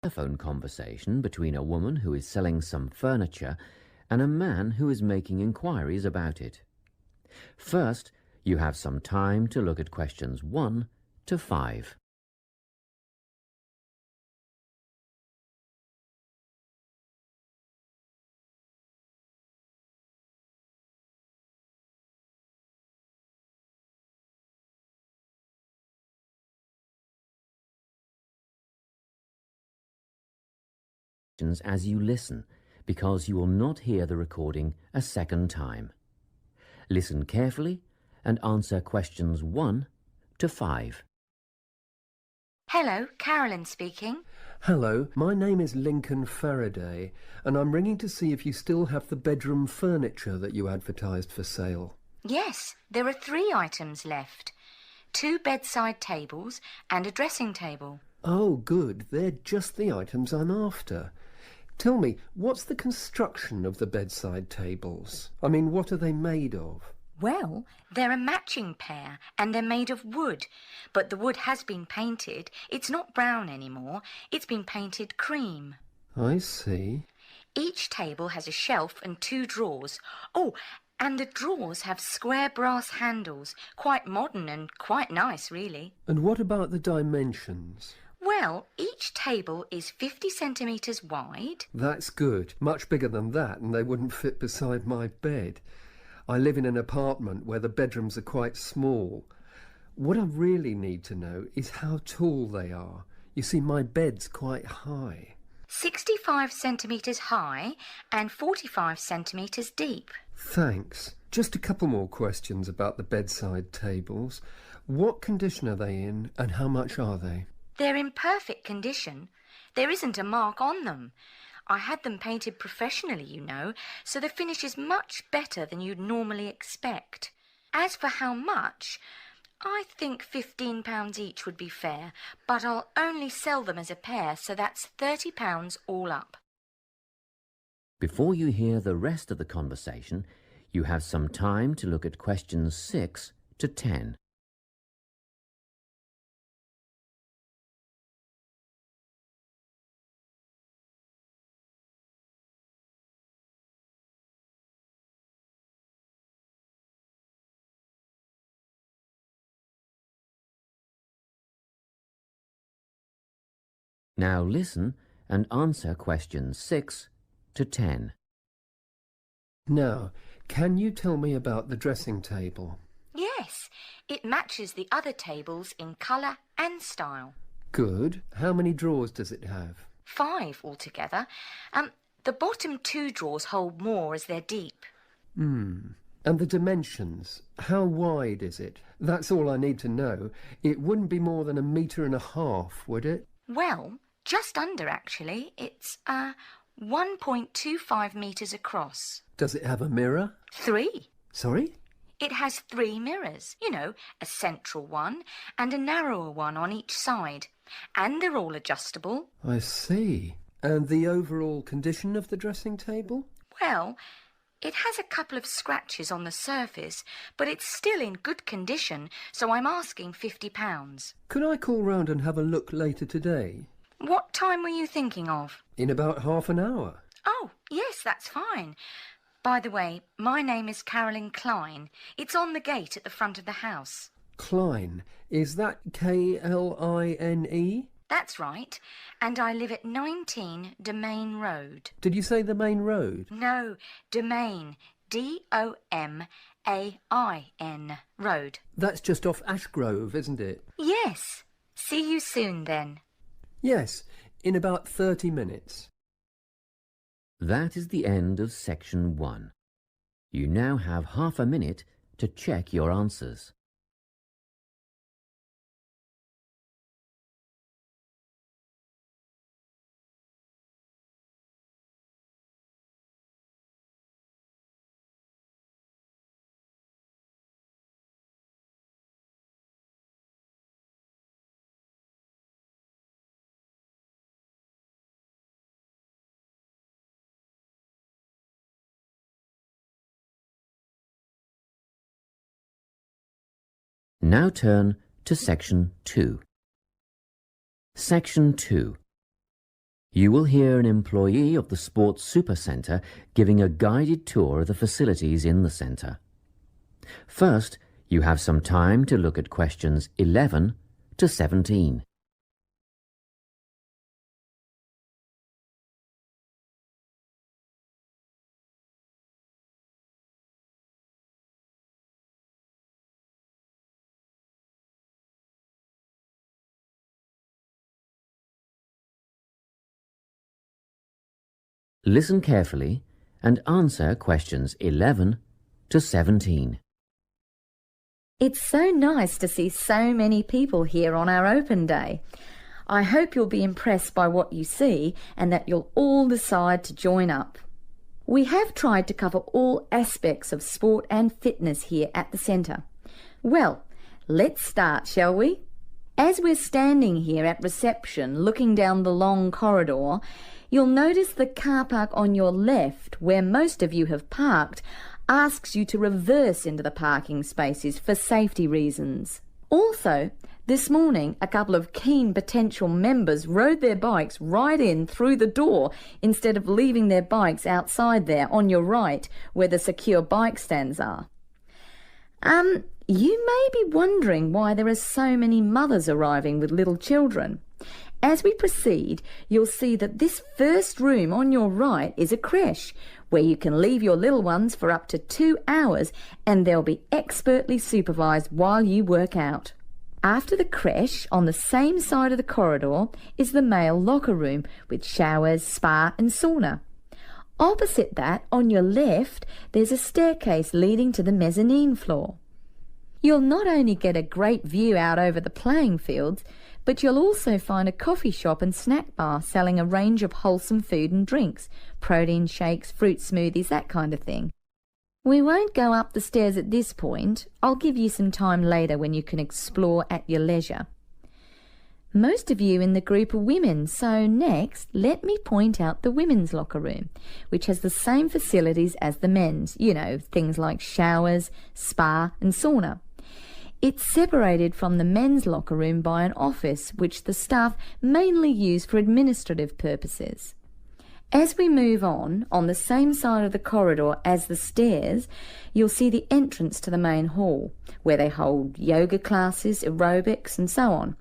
Telephone conversation between a woman who is selling some furniture and a man who is making inquiries about it. First, you have some time to look at questions 1 to 5. As you listen, because you will not hear the recording a second time. Listen carefully and answer questions 1 to 5. Hello, Carolyn speaking. Hello, my name is Lincoln Faraday, and I'm ringing to see if you still have the bedroom furniture that you advertised for sale. Yes, there are 3 items left. 2 bedside tables and a dressing table. Oh, good. They're just the items I'm after. Tell me, what's the construction of the bedside tables? I mean, what are they made of? Well, they're a matching pair and they're made of wood. But the wood has been painted. It's not brown anymore. It's been painted cream. I see. Each table has a shelf and 2 drawers. Oh, and the drawers have square brass handles. Quite modern and quite nice, really. And what about the dimensions? Well, each table is 50 centimetres wide. That's good. Much bigger than that, and they wouldn't fit beside my bed. I live in an apartment where the bedrooms are quite small. What I really need to know is how tall they are. You see, my bed's quite high. 65 centimetres high and 45 centimetres deep. Thanks. Just a couple more questions about the bedside tables. What condition are they in, and how much are they? They're in perfect condition. There isn't a mark on them. I had them painted professionally, you know, so the finish is much better than you'd normally expect. As for how much, I think £15 each would be fair, but I'll only sell them as a pair, so that's £30 all up. Before you hear the rest of the conversation, you have some time to look at questions 6 to 10. Now listen and answer questions 6 to 10. Now, can you tell me about the dressing table? Yes, it matches the other tables in colour and style. Good. How many drawers does it have? 5 altogether. The bottom 2 drawers hold more as they're deep. And the dimensions? How wide is it? That's all I need to know. It wouldn't be more than 1.5 meters, would it? Well, just under actually. It's 1.25 metres across. Does it have a mirror? 3. Sorry? It has 3 mirrors, you know, a central one and a narrower one on each side. And they're all adjustable. I see. And the overall condition of the dressing table? Well, it has a couple of scratches on the surface, but it's still in good condition, so I'm asking £50. Could I call round and have a look later today? What time were you thinking of? In about half an hour. Oh, yes, that's fine. By the way, my name is Carolyn Klein. It's on the gate at the front of the house. Klein. Is that Kline? That's right. And I live at 19 Domain Road. Did you say the main road? No, Domain. Domain Road. That's just off Ashgrove, isn't it? Yes. See you soon then. Yes, in about 30 minutes. That is the end of section 1. You now have half a minute to check your answers. Now turn to section 2. Section 2. You will hear an employee of the Sports Supercentre giving a guided tour of the facilities in the centre. First, you have some time to look at questions 11 to 17. Listen carefully and answer questions 11 to 17. It's so nice to see so many people here on our open day. I hope you'll be impressed by what you see and that you'll all decide to join up. We have tried to cover all aspects of sport and fitness here at the centre. Well, let's start, shall we? As we're standing here at reception looking down the long corridor, you'll notice the car park on your left, where most of you have parked, asks you to reverse into the parking spaces for safety reasons. Also, this morning, a couple of keen potential members rode their bikes right in through the door instead of leaving their bikes outside there on your right, where the secure bike stands are. You may be wondering why there are so many mothers arriving with little children. As we proceed, you'll see that this first room on your right is a creche, where you can leave your little ones for up to 2 hours and they'll be expertly supervised while you work out. After the creche, on the same side of the corridor, is the male locker room with showers, spa and sauna. Opposite that, on your left, there's a staircase leading to the mezzanine floor. You'll not only get a great view out over the playing fields, but you'll also find a coffee shop and snack bar selling a range of wholesome food and drinks, protein shakes, fruit smoothies, that kind of thing. We won't go up the stairs at this point. I'll give you some time later when you can explore at your leisure. Most of you in the group are women, so next let me point out the women's locker room, which has the same facilities as the men's, things like showers, spa and sauna. It's separated from the men's locker room by an office which the staff mainly use for administrative purposes. As we move on the same side of the corridor as the stairs, you'll see the entrance to the main hall, where they hold yoga classes, aerobics and so on.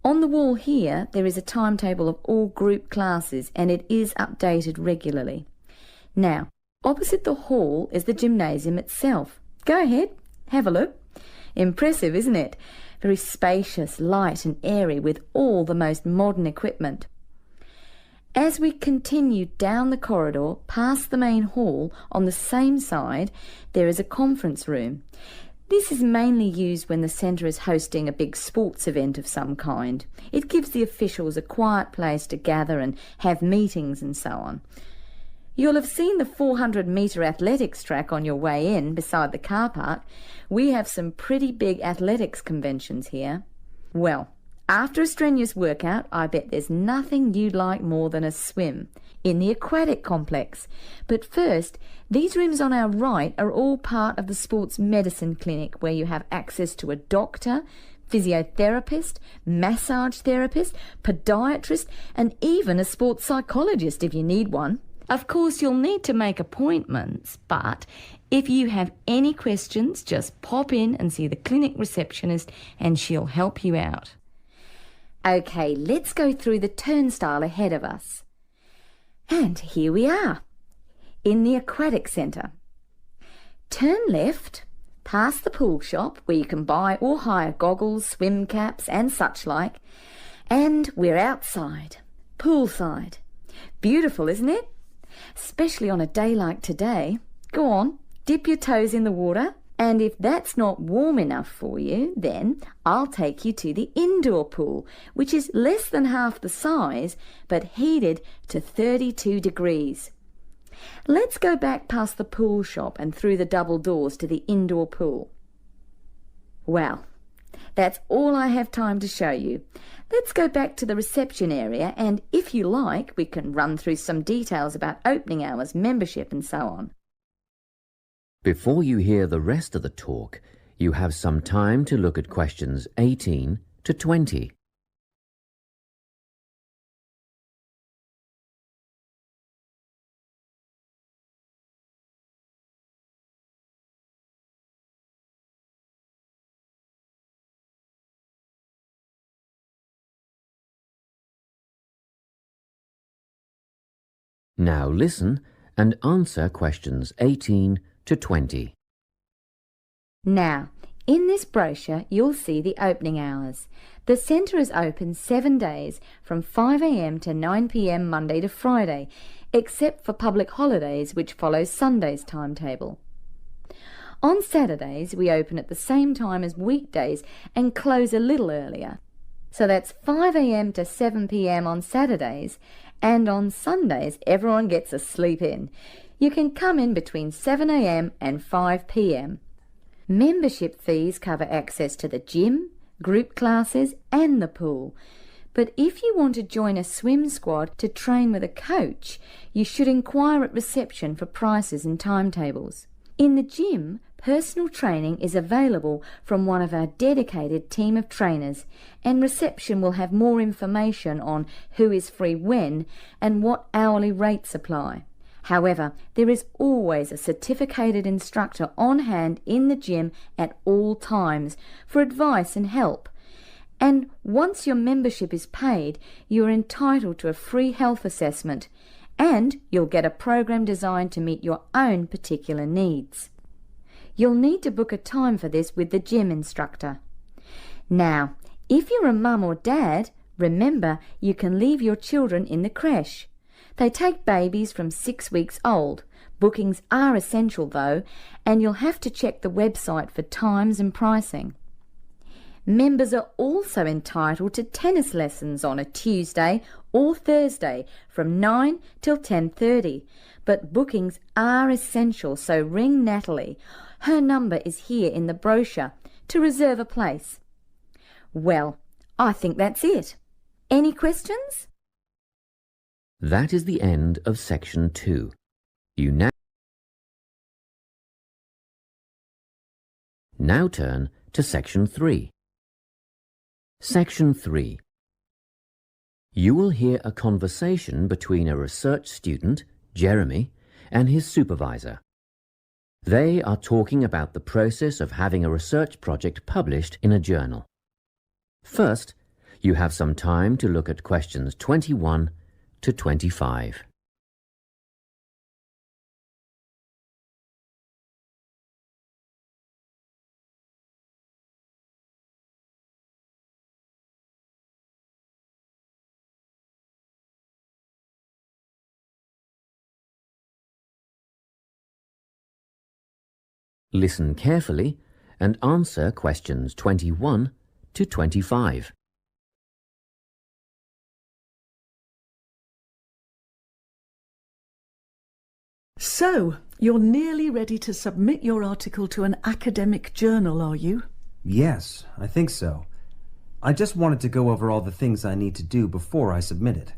On the wall here, there is a timetable of all group classes and it is updated regularly. Now, opposite the hall is the gymnasium itself. Go ahead, have a look. Impressive, isn't it? Very spacious, light and airy with all the most modern equipment. As we continue down the corridor past the main hall, on the same side, there is a conference room. This is mainly used when the centre is hosting a big sports event of some kind. It gives the officials a quiet place to gather and have meetings and so on. You'll have seen the 400-metre athletics track on your way in beside the car park. We have some pretty big athletics conventions here. Well, after a strenuous workout, I bet there's nothing you'd like more than a swim in the aquatic complex. But first, these rooms on our right are all part of the sports medicine clinic, where you have access to a doctor, physiotherapist, massage therapist, podiatrist, and even a sports psychologist if you need one. Of course, you'll need to make appointments, but if you have any questions, just pop in and see the clinic receptionist and she'll help you out. Okay, let's go through the turnstile ahead of us. And here we are, in the aquatic centre. Turn left, past the pool shop where you can buy or hire goggles, swim caps and such like, and we're outside, poolside. Beautiful, isn't it? Especially on a day like today. Go on, dip your toes in the water, and if that's not warm enough for you, then I'll take you to the indoor pool, which is less than half the size, but heated to 32 degrees. Let's go back past the pool shop and through the double doors to the indoor pool. Well, that's all I have time to show you. Let's go back to the reception area, and if you like, we can run through some details about opening hours, membership and so on. Before you hear the rest of the talk, you have some time to look at questions 18 to 20. Now listen and answer questions 18 to 20. Now, in this brochure, you'll see the opening hours. The centre is open 7 days from 5 a.m. to 9 p.m. Monday to Friday, except for public holidays, which follows Sunday's timetable. On Saturdays, we open at the same time as weekdays and close a little earlier. So that's 5 a.m. to 7 p.m. on Saturdays, and on Sundays everyone gets a sleep in. You can come in between 7 a.m. and 5 p.m. Membership fees cover access to the gym, group classes and the pool. But if you want to join a swim squad to train with a coach, you should inquire at reception for prices and timetables. In the gym, personal training is available from one of our dedicated team of trainers, and reception will have more information on who is free when and what hourly rates apply. However, there is always a certificated instructor on hand in the gym at all times for advice and help. And once your membership is paid, you are entitled to a free health assessment, and you'll get a program designed to meet your own particular needs. You'll need to book a time for this with the gym instructor. Now, if you're a mum or dad, remember you can leave your children in the creche. They take babies from 6 weeks old. Bookings are essential though, and you'll have to check the website for times and pricing. Members are also entitled to tennis lessons on a Tuesday or Thursday from 9 till 10:30, but bookings are essential, so ring Natalie. Her number is here in the brochure to reserve a place. Well, I think that's it. Any questions? That is the end of section 2. You now turn to section 3. Section 3. You will hear a conversation between a research student, Jeremy, and his supervisor. They are talking about the process of having a research project published in a journal. First, you have some time to look at questions 21 to 25. Listen carefully and answer questions 21 to 25. So, you're nearly ready to submit your article to an academic journal, are you? Yes, I think so. I just wanted to go over all the things I need to do before I submit it.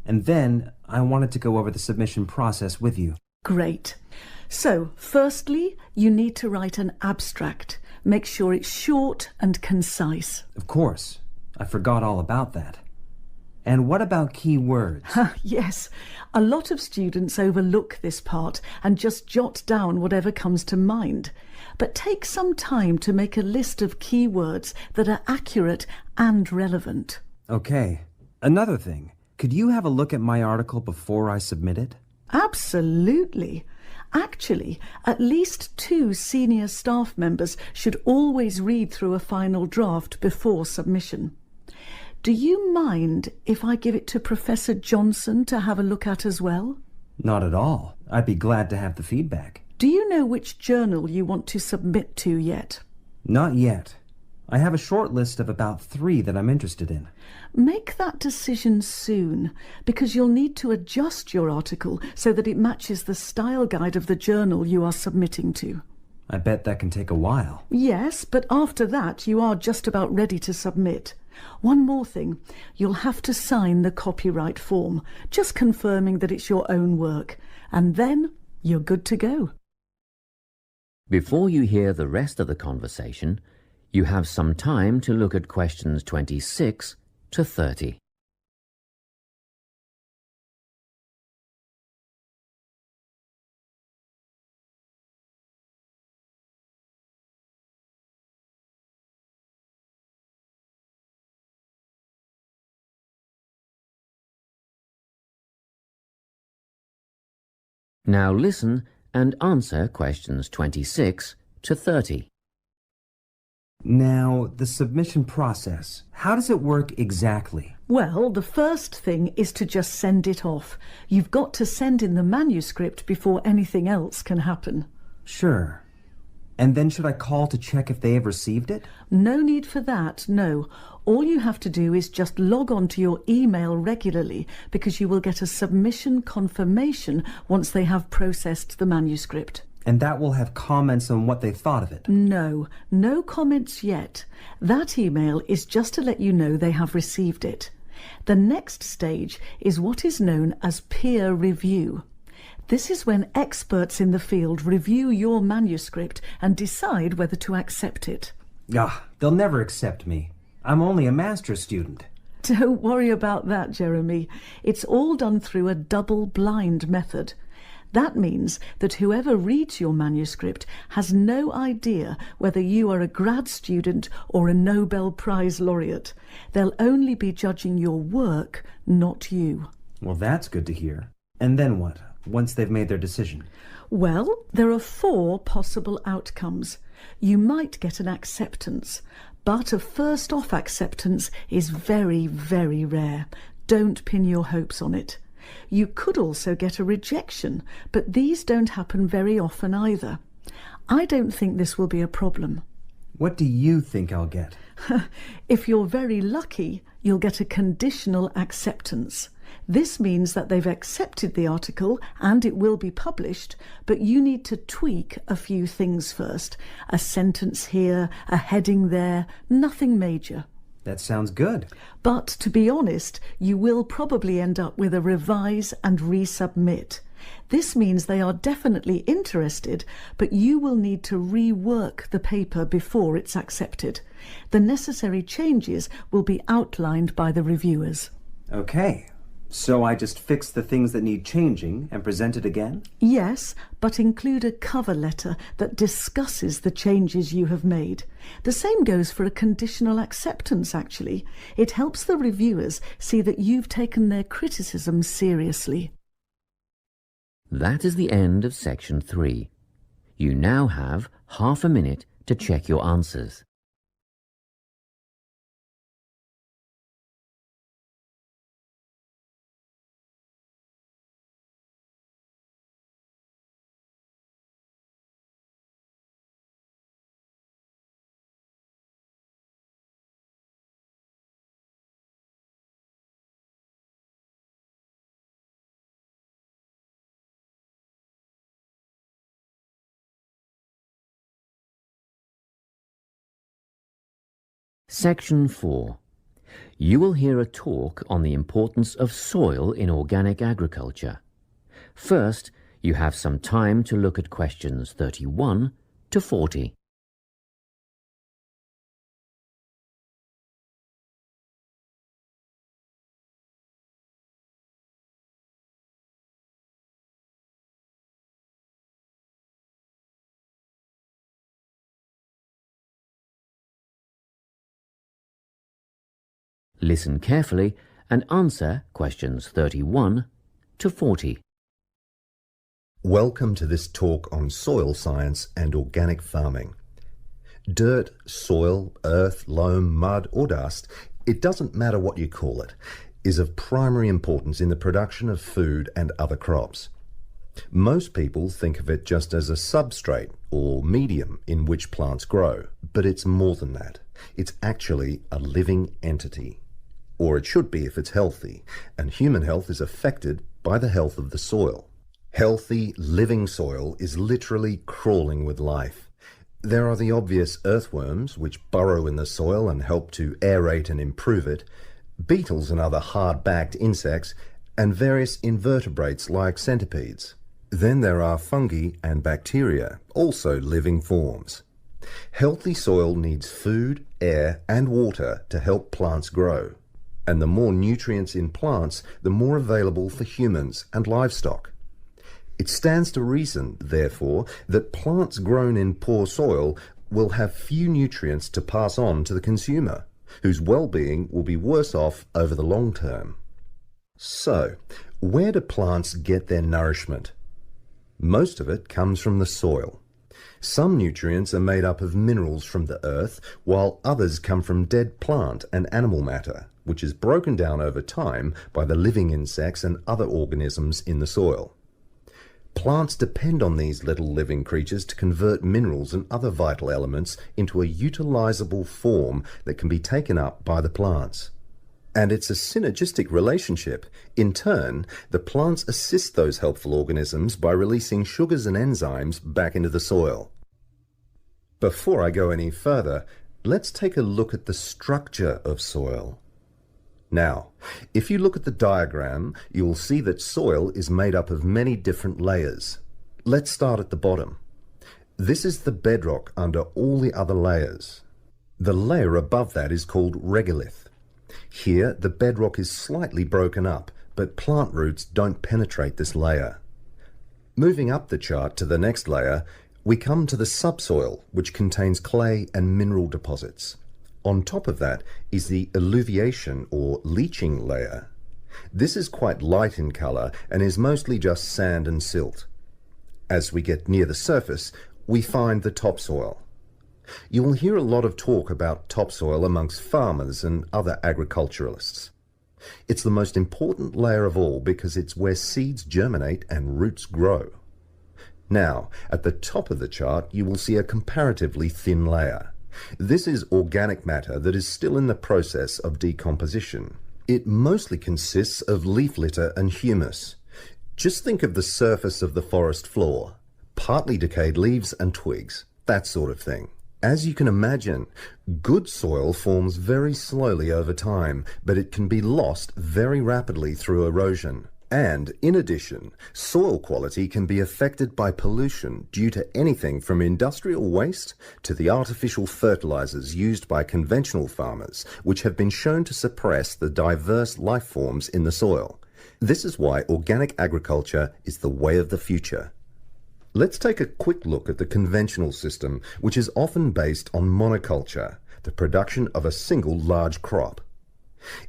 And then I wanted to go over the submission process with you. Great. So, firstly, you need to write an abstract. Make sure it's short and concise. Of course. I forgot all about that. And what about key words? Yes, a lot of students overlook this part and just jot down whatever comes to mind. But take some time to make a list of key words that are accurate and relevant. Okay. Another thing. Could you have a look at my article before I submit it? Absolutely. Actually, at least 2 senior staff members should always read through a final draft before submission. Do you mind if I give it to Professor Johnson to have a look at as well? Not at all. I'd be glad to have the feedback. Do you know which journal you want to submit to yet? Not yet. I have a short list of about 3 that I'm interested in. Make that decision soon, because you'll need to adjust your article so that it matches the style guide of the journal you are submitting to. I bet that can take a while. Yes, but after that you are just about ready to submit. One more thing, you'll have to sign the copyright form, just confirming that it's your own work, and then you're good to go. Before you hear the rest of the conversation, you have some time to look at questions 26 to 30. Now listen and answer questions 26 to 30. Now, the submission process, how does it work exactly? Well, the first thing is to just send it off. You've got to send in the manuscript before anything else can happen. Sure. And then should I call to check if they have received it? No need for that, no. All you have to do is just log on to your email regularly, because you will get a submission confirmation once they have processed the manuscript. And that will have comments on what they thought of it? No comments yet. That email is just to let you know they have received it. The next stage is what is known as peer review. This is when experts in the field review your manuscript and decide whether to accept it. They'll never accept me. I'm only a master's student. Don't worry about that, Jeremy. It's all done through a double-blind method. That means that whoever reads your manuscript has no idea whether you are a grad student or a Nobel Prize laureate. They'll only be judging your work, not you. Well, that's good to hear. And then what, once they've made their decision? Well, there are 4 possible outcomes. You might get an acceptance, but a first-off acceptance is very, very rare. Don't pin your hopes on it. You could also get a rejection, but these don't happen very often either. I don't think this will be a problem. What do you think I'll get? If you're very lucky, you'll get a conditional acceptance. This means that they've accepted the article and it will be published, but you need to tweak a few things first. A sentence here, a heading there, nothing major. That sounds good. But to be honest, you will probably end up with a revise and resubmit. This means they are definitely interested, but you will need to rework the paper before it's accepted. The necessary changes will be outlined by the reviewers. Okay. So I just fix the things that need changing and present it again? Yes, but include a cover letter that discusses the changes you have made. The same goes for a conditional acceptance, actually. It helps the reviewers see that you've taken their criticism seriously. That is the end of section 3. You now have half a minute to check your answers. Section 4. You will hear a talk on the importance of soil in organic agriculture. First, you have some time to look at questions 31 to 40. Listen carefully and answer questions 31 to 40. Welcome to this talk on soil science and organic farming. Dirt, soil, earth, loam, mud or dust, it doesn't matter what you call it, is of primary importance in the production of food and other crops. Most people think of it just as a substrate or medium in which plants grow, but it's more than that. It's actually a living entity. Or it should be if it's healthy, and human health is affected by the health of the soil. Healthy, living soil is literally crawling with life. There are the obvious earthworms, which burrow in the soil and help to aerate and improve it, beetles and other hard-backed insects, and various invertebrates like centipedes. Then there are fungi and bacteria, also living forms. Healthy soil needs food, air, and water to help plants grow. And the more nutrients in plants, the more available for humans and livestock. It stands to reason, therefore, that plants grown in poor soil will have few nutrients to pass on to the consumer, whose well-being will be worse off over the long term. So, where do plants get their nourishment? Most of it comes from the soil. Some nutrients are made up of minerals from the earth, while others come from dead plant and animal matter, which is broken down over time by the living insects and other organisms in the soil. Plants depend on these little living creatures to convert minerals and other vital elements into a utilizable form that can be taken up by the plants. And it's a synergistic relationship. In turn, the plants assist those helpful organisms by releasing sugars and enzymes back into the soil. Before I go any further, let's take a look at the structure of soil. Now, if you look at the diagram, you will see that soil is made up of many different layers. Let's start at the bottom. This is the bedrock under all the other layers. The layer above that is called regolith. Here, the bedrock is slightly broken up, but plant roots don't penetrate this layer. Moving up the chart to the next layer, we come to the subsoil, which contains clay and mineral deposits. On top of that is the alluviation or leaching layer. This is quite light in colour and is mostly just sand and silt. As we get near the surface, we find the topsoil. You will hear a lot of talk about topsoil amongst farmers and other agriculturalists. It's the most important layer of all because it's where seeds germinate and roots grow. Now, at the top of the chart, you will see a comparatively thin layer. This is organic matter that is still in the process of decomposition. It mostly consists of leaf litter and humus. Just think of the surface of the forest floor, partly decayed leaves and twigs, that sort of thing. As you can imagine, good soil forms very slowly over time, but it can be lost very rapidly through erosion. And, in addition, soil quality can be affected by pollution due to anything from industrial waste to the artificial fertilizers used by conventional farmers, which have been shown to suppress the diverse life forms in the soil. This is why organic agriculture is the way of the future. Let's take a quick look at the conventional system, which is often based on monoculture, the production of a single large crop.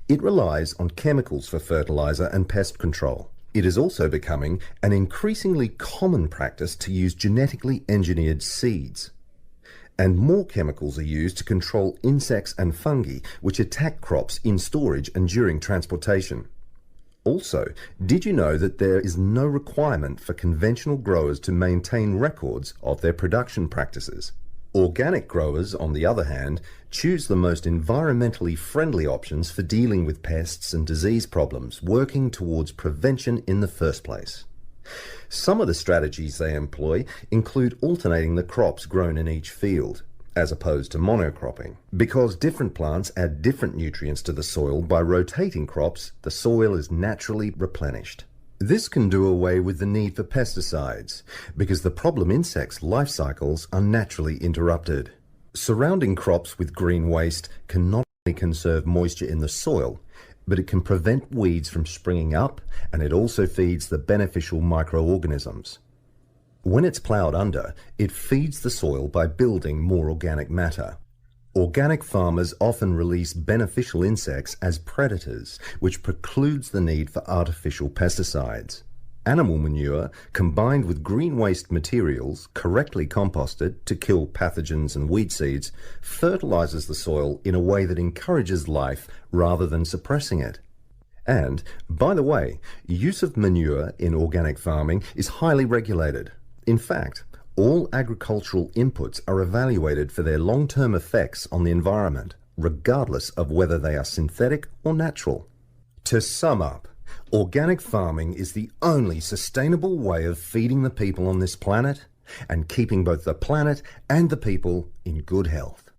It relies on chemicals for fertilizer and pest control. It is also becoming an increasingly common practice to use genetically engineered seeds. And more chemicals are used to control insects and fungi, which attack crops in storage and during transportation. Also, did you know that there is no requirement for conventional growers to maintain records of their production practices? Organic growers, on the other hand, choose the most environmentally friendly options for dealing with pests and disease problems, working towards prevention in the first place. Some of the strategies they employ include alternating the crops grown in each field, as opposed to monocropping. Because different plants add different nutrients to the soil, by rotating crops, the soil is naturally replenished. This can do away with the need for pesticides, because the problem insects' life cycles are naturally interrupted. Surrounding crops with green waste can not only conserve moisture in the soil, but it can prevent weeds from springing up, and it also feeds the beneficial microorganisms. When it's ploughed under, it feeds the soil by building more organic matter. Organic farmers often release beneficial insects as predators, which precludes the need for artificial pesticides. Animal manure, combined with green waste materials, correctly composted to kill pathogens and weed seeds, fertilizes the soil in a way that encourages life rather than suppressing it. And, by the way, use of manure in organic farming is highly regulated. In fact, all agricultural inputs are evaluated for their long-term effects on the environment, regardless of whether they are synthetic or natural. To sum up, organic farming is the only sustainable way of feeding the people on this planet and keeping both the planet and the people in good health.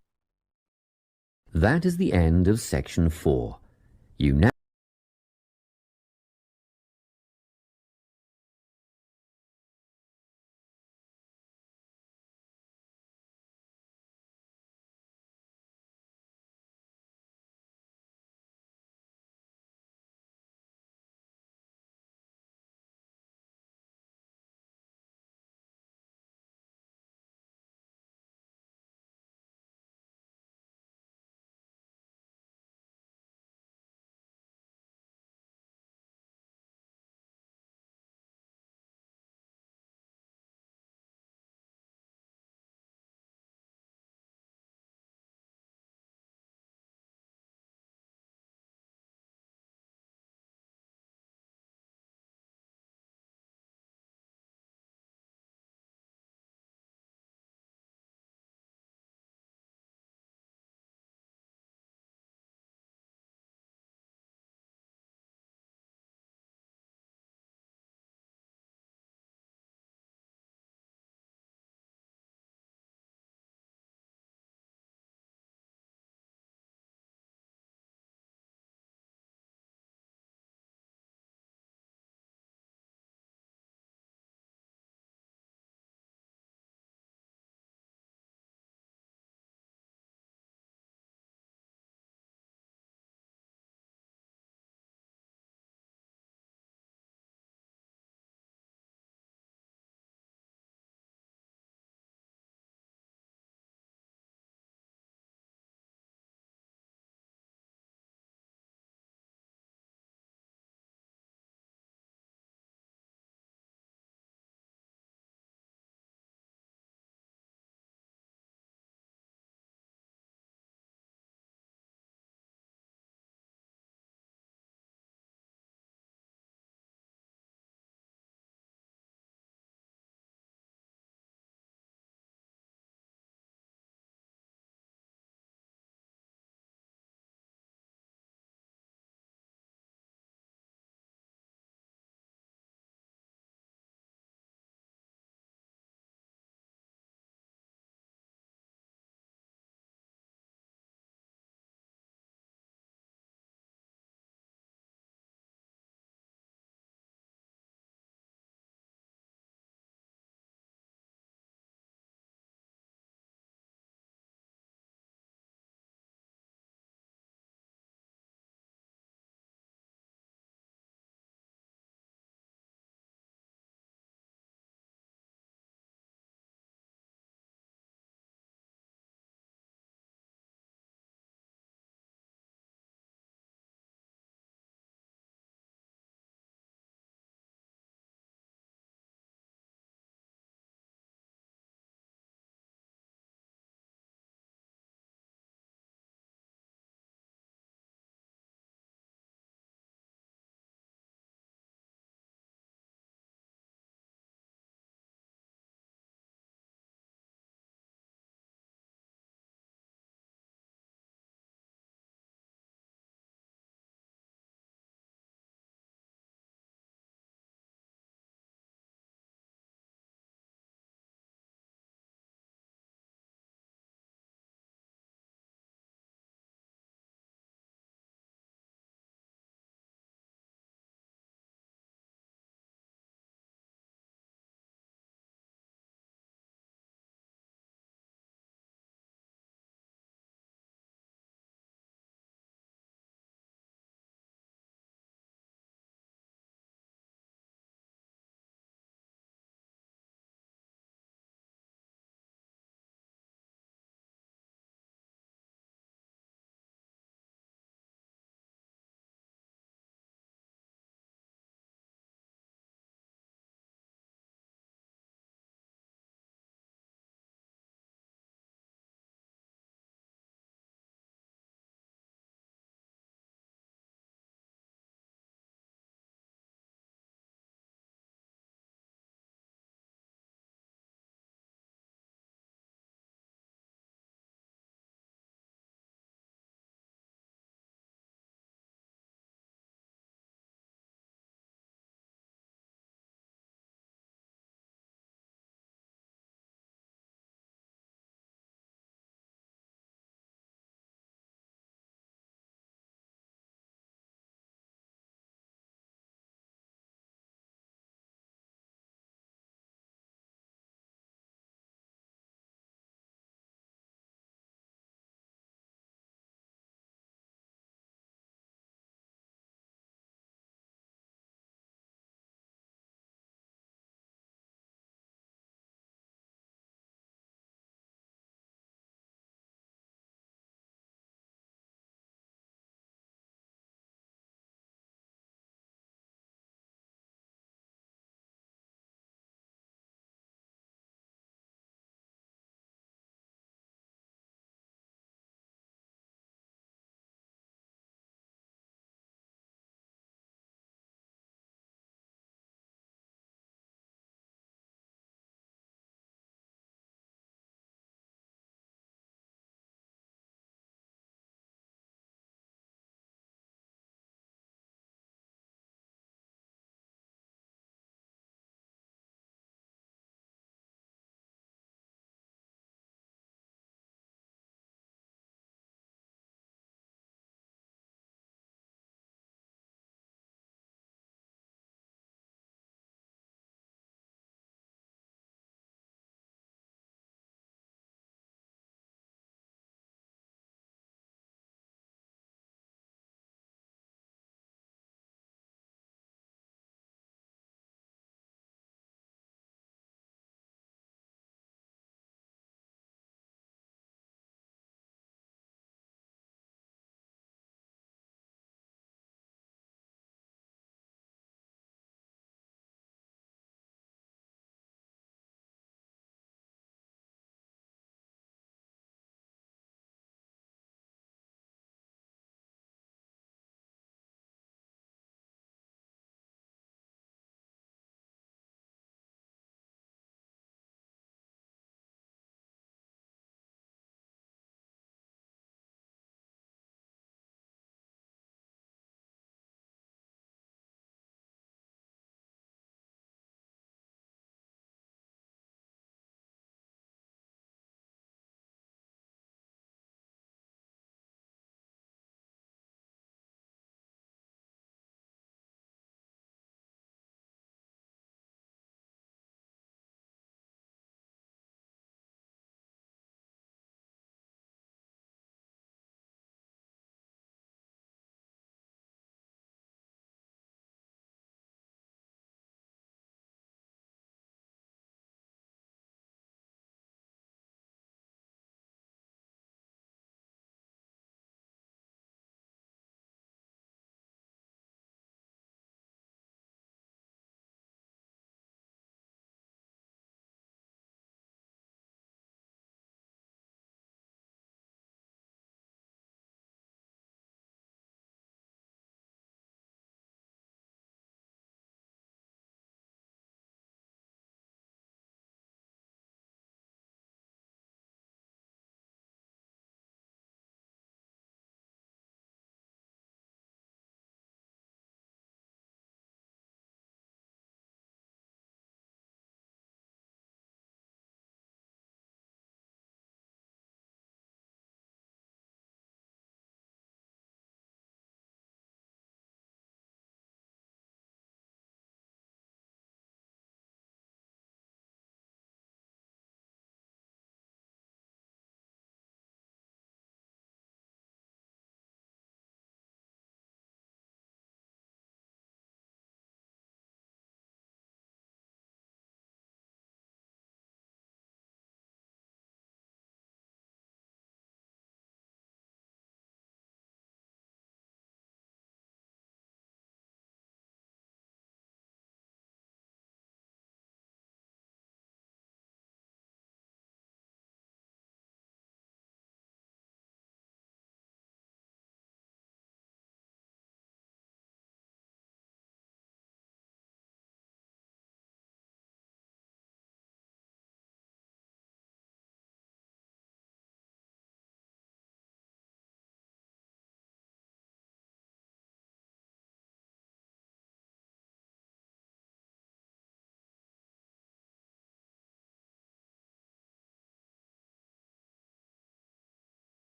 That is the end of section 4. You now